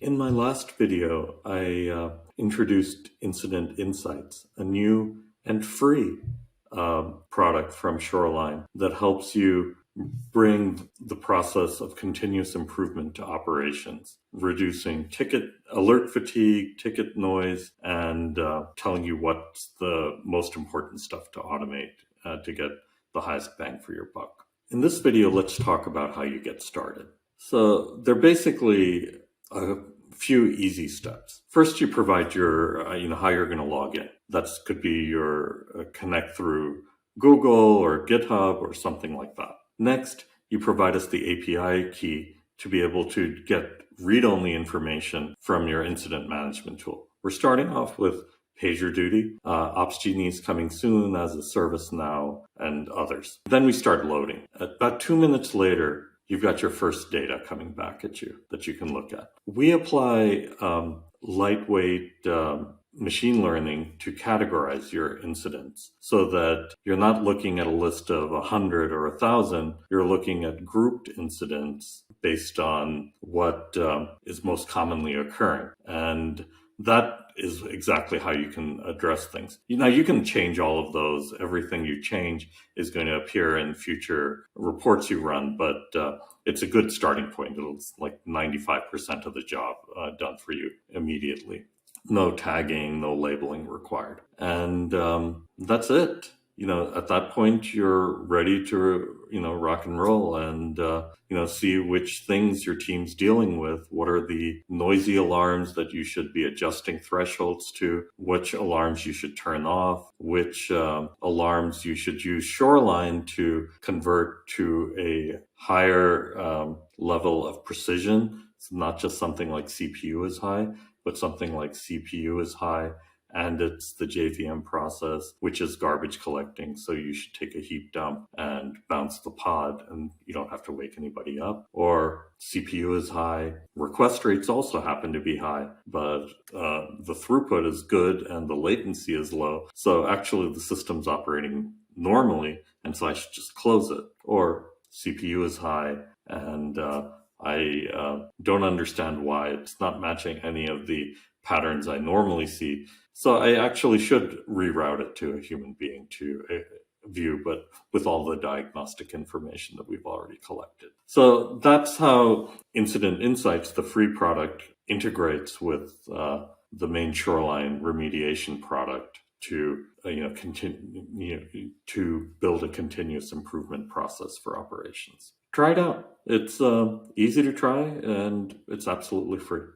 In my last video, I introduced Incident Insights, a new and free product from Shoreline that helps you bring the process of continuous improvement to operations, reducing ticket alert fatigue, ticket noise, and telling you what's the most important stuff to automate to get the highest bang for your buck. In this video, let's talk about how you get started. So they're basically a few easy steps. First, you provide your, how you're going to log in. That could be your connect through Google or GitHub or something like that. Next, you provide us the API key to be able to get read-only information from your incident management tool. We're starting off with PagerDuty. Opsgenie is coming soon, as is ServiceNow and others. Then we start loading. About 2 minutes later, you've got your first data coming back at you that you can look at. We apply lightweight machine learning to categorize your incidents so that you're not looking at a list of 100 or 1,000. You're looking at grouped incidents based on what is most commonly occurring. And that is exactly how you can address things. Now, you can change all of those. Everything you change is going to appear in future reports you run, but it's a good starting point. It's like 95% of the job done for you immediately. No tagging, no labeling required. And that's it. At that point, you're ready to, rock and roll and, see which things your team's dealing with. What are the noisy alarms that you should be adjusting thresholds to? Which alarms you should turn off? Which alarms you should use Shoreline to convert to a higher level of precision. It's not just something like CPU is high, but something like CPU is high. And it's the JVM process, which is garbage collecting. So you should take a heap dump and bounce the pod and you don't have to wake anybody up. Or CPU is high. Request rates also happen to be high, but the throughput is good and the latency is low. So actually the system's operating normally, and so I should just close it. Or CPU is high and I don't understand why it's not matching any of the patterns I normally see. So I actually should reroute it to a human being to view, but with all the diagnostic information that we've already collected. So that's how Incident Insights, the free product, integrates with the main Shoreline remediation product to continue to build a continuous improvement process for operations. Try it out. It's easy to try and it's absolutely free.